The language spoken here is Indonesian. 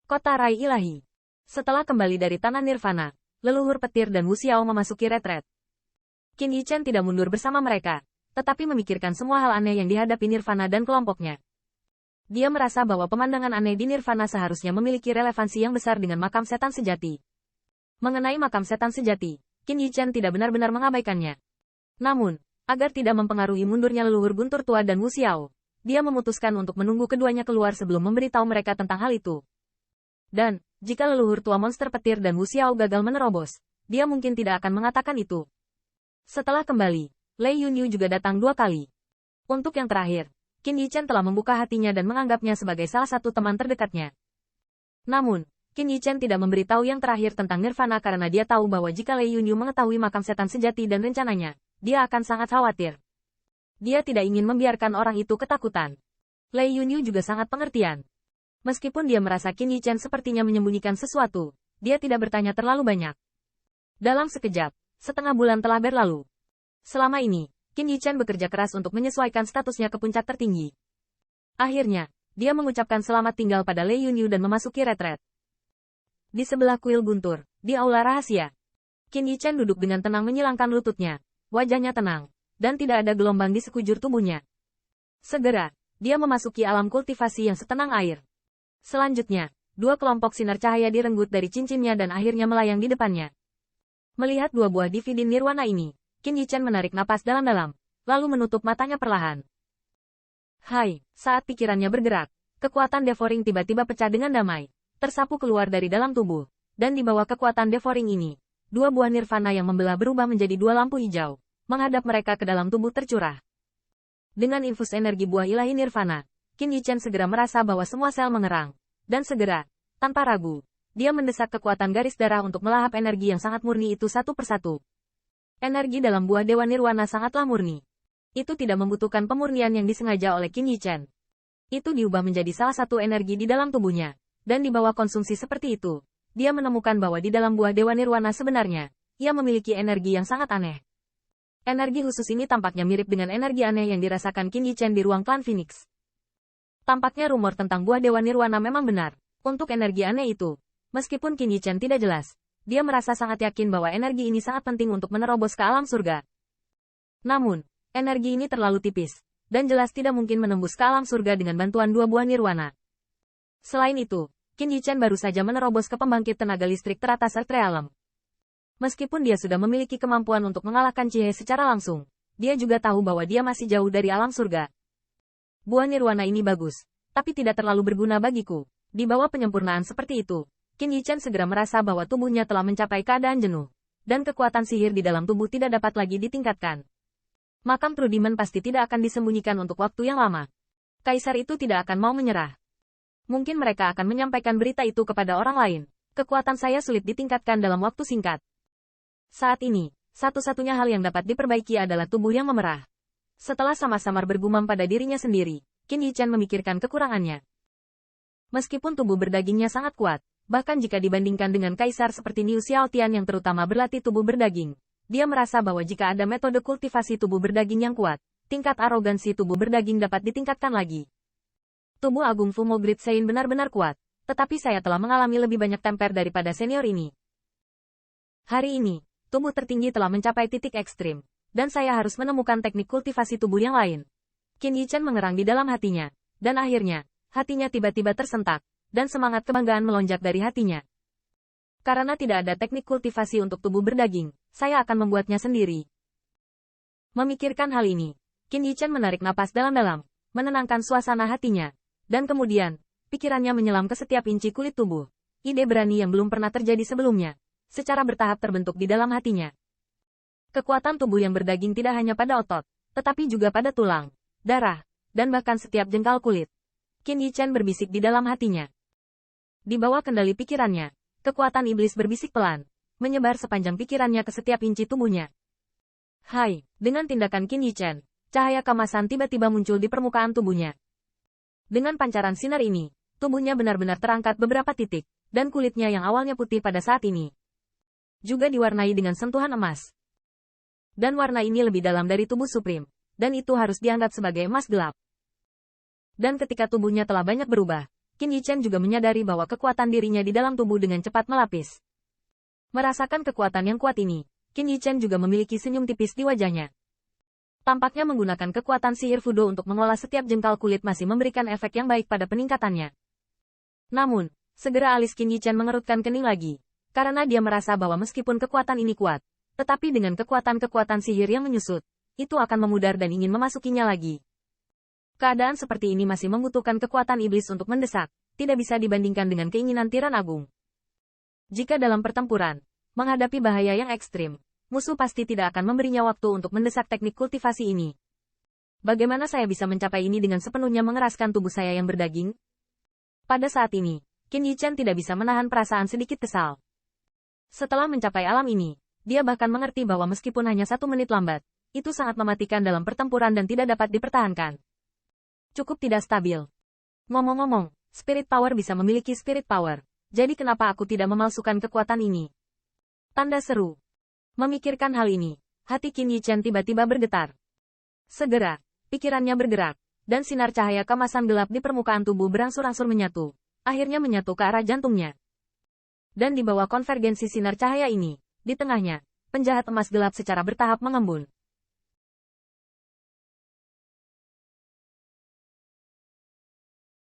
Kota Rai Ilahi. Setelah kembali dari Tanah Nirvana, leluhur petir dan Wu Xiao memasuki retret. Qin Yichen tidak mundur bersama mereka, tetapi memikirkan semua hal aneh yang dihadapi Nirvana dan kelompoknya. Dia merasa bahwa pemandangan aneh di Nirvana seharusnya memiliki relevansi yang besar dengan makam setan sejati. Mengenai makam setan sejati, Qin Yichen tidak benar-benar mengabaikannya. Namun, agar tidak mempengaruhi mundurnya leluhur guntur tua dan Wu Xiao, dia memutuskan untuk menunggu keduanya keluar sebelum memberitahu mereka tentang hal itu. Dan, jika leluhur tua monster petir dan Wu Xiao gagal menerobos, dia mungkin tidak akan mengatakan itu. Setelah kembali, Lei Yunyu juga datang 2 kali. Untuk yang terakhir, Qin Yichen telah membuka hatinya dan menganggapnya sebagai salah satu teman terdekatnya. Namun, Qin Yichen tidak memberitahu yang terakhir tentang Nirvana karena dia tahu bahwa jika Lei Yunyu mengetahui makam setan sejati dan rencananya, dia akan sangat khawatir. Dia tidak ingin membiarkan orang itu ketakutan. Lei Yunyu juga sangat pengertian. Meskipun dia merasa Qin Yichen sepertinya menyembunyikan sesuatu, dia tidak bertanya terlalu banyak. Dalam sekejap, setengah bulan telah berlalu. Selama ini, Qin Yichen bekerja keras untuk menyesuaikan statusnya ke puncak tertinggi. Akhirnya, dia mengucapkan selamat tinggal pada Lei Yunyu dan memasuki retret. Di sebelah kuil guntur, di aula rahasia, Qin Yichen duduk dengan tenang menyilangkan lututnya, wajahnya tenang, dan tidak ada gelombang di sekujur tubuhnya. Segera, dia memasuki alam kultivasi yang setenang air. Selanjutnya, 2 kelompok sinar cahaya direnggut dari cincinnya dan akhirnya melayang di depannya. Melihat 2 buah dividend nirwana ini, Qin Yichen menarik napas dalam-dalam, lalu menutup matanya perlahan. Hai, saat pikirannya bergerak, kekuatan devouring tiba-tiba pecah dengan damai, tersapu keluar dari dalam tubuh, dan di bawah kekuatan devouring ini, 2 buah nirvana yang membelah berubah menjadi 2 lampu hijau, menghadap mereka ke dalam tubuh tercurah. Dengan infus energi buah ilahi nirvana, Qin Yichen segera merasa bahwa semua sel mengerang, dan segera, tanpa ragu, dia mendesak kekuatan garis darah untuk melahap energi yang sangat murni itu satu persatu. Energi dalam buah Dewa Nirwana sangatlah murni. Itu tidak membutuhkan pemurnian yang disengaja oleh Qin Yichen. Itu diubah menjadi salah satu energi di dalam tubuhnya, dan di bawah konsumsi seperti itu, dia menemukan bahwa di dalam buah Dewa Nirwana sebenarnya, ia memiliki energi yang sangat aneh. Energi khusus ini tampaknya mirip dengan energi aneh yang dirasakan Qin Yichen di ruang klan Phoenix. Tampaknya rumor tentang buah Dewa Nirwana memang benar. Untuk energi aneh itu, meskipun Qin Yichen tidak jelas, dia merasa sangat yakin bahwa energi ini sangat penting untuk menerobos ke alam surga. Namun, energi ini terlalu tipis, dan jelas tidak mungkin menembus ke alam surga dengan bantuan 2 buah Nirwana. Selain itu, Qin Yichen baru saja menerobos ke pembangkit tenaga listrik teratas Earthrealm. Meskipun dia sudah memiliki kemampuan untuk mengalahkan Chihye secara langsung, dia juga tahu bahwa dia masih jauh dari alam surga. Buah Nirwana ini bagus, tapi tidak terlalu berguna bagiku. Di bawah penyempurnaan seperti itu, Qin Yichen segera merasa bahwa tubuhnya telah mencapai keadaan jenuh, dan kekuatan sihir di dalam tubuh tidak dapat lagi ditingkatkan. Makam Trudimen pasti tidak akan disembunyikan untuk waktu yang lama. Kaisar itu tidak akan mau menyerah. Mungkin mereka akan menyampaikan berita itu kepada orang lain. Kekuatan saya sulit ditingkatkan dalam waktu singkat. Saat ini, satu-satunya hal yang dapat diperbaiki adalah tubuh yang memerah. Setelah samar-samar bergumam pada dirinya sendiri, Qin Yichen memikirkan kekurangannya. Meskipun tubuh berdagingnya sangat kuat, bahkan jika dibandingkan dengan kaisar seperti Niu Xiaotian yang terutama berlatih tubuh berdaging, dia merasa bahwa jika ada metode kultivasi tubuh berdaging yang kuat, tingkat arogansi tubuh berdaging dapat ditingkatkan lagi. Tubuh Agung Fumo Great Sein benar-benar kuat, tetapi saya telah mengalami lebih banyak temper daripada senior ini. Hari ini, tubuh tertinggi telah mencapai titik ekstrim, dan saya harus menemukan teknik kultivasi tubuh yang lain. Qin Yichen mengerang di dalam hatinya, dan akhirnya, hatinya tiba-tiba tersentak, dan semangat kebanggaan melonjak dari hatinya. Karena tidak ada teknik kultivasi untuk tubuh berdaging, saya akan membuatnya sendiri. Memikirkan hal ini, Qin Yichen menarik napas dalam-dalam, menenangkan suasana hatinya, dan kemudian, pikirannya menyelam ke setiap inci kulit tubuh. Ide berani yang belum pernah terjadi sebelumnya, secara bertahap terbentuk di dalam hatinya. Kekuatan tubuh yang berdaging tidak hanya pada otot, tetapi juga pada tulang, darah, dan bahkan setiap jengkal kulit. Qin Yichen berbisik di dalam hatinya. Di bawah kendali pikirannya, kekuatan iblis berbisik pelan, menyebar sepanjang pikirannya ke setiap inci tubuhnya. Hai, dengan tindakan Qin Yichen, cahaya kemasan tiba-tiba muncul di permukaan tubuhnya. Dengan pancaran sinar ini, tubuhnya benar-benar terangkat beberapa titik, dan kulitnya yang awalnya putih pada saat ini juga diwarnai dengan sentuhan emas. Dan warna ini lebih dalam dari tubuh Supreme, dan itu harus dianggap sebagai emas gelap. Dan ketika tubuhnya telah banyak berubah, Qin Yichen juga menyadari bahwa kekuatan dirinya di dalam tubuh dengan cepat melapis. Merasakan kekuatan yang kuat ini, Qin Yichen juga memiliki senyum tipis di wajahnya. Tampaknya menggunakan kekuatan sihir Fudo untuk mengolah setiap jengkal kulit masih memberikan efek yang baik pada peningkatannya. Namun, segera alis Qin Yichen mengerutkan kening lagi, karena dia merasa bahwa meskipun kekuatan ini kuat, tetapi dengan kekuatan-kekuatan sihir yang menyusut, itu akan memudar dan ingin memasukinya lagi. Keadaan seperti ini masih membutuhkan kekuatan iblis untuk mendesak, tidak bisa dibandingkan dengan keinginan tiran agung. Jika dalam pertempuran, menghadapi bahaya yang ekstrim, musuh pasti tidak akan memberinya waktu untuk mendesak teknik kultivasi ini. Bagaimana saya bisa mencapai ini dengan sepenuhnya mengeraskan tubuh saya yang berdaging? Pada saat ini, Qin Yichen tidak bisa menahan perasaan sedikit kesal. Setelah mencapai alam ini, dia bahkan mengerti bahwa meskipun hanya 1 menit lambat, itu sangat mematikan dalam pertempuran dan tidak dapat dipertahankan. Cukup tidak stabil. Ngomong-ngomong, spirit power bisa memiliki spirit power, jadi kenapa aku tidak memalsukan kekuatan ini? Tanda seru. Memikirkan hal ini, hati Qin Yichen tiba-tiba bergetar. Segera, pikirannya bergerak, dan sinar cahaya kemasan gelap di permukaan tubuh berangsur-angsur menyatu, akhirnya menyatu ke arah jantungnya. Dan di bawah konvergensi sinar cahaya ini, di tengahnya, penjahat emas gelap secara bertahap mengembun,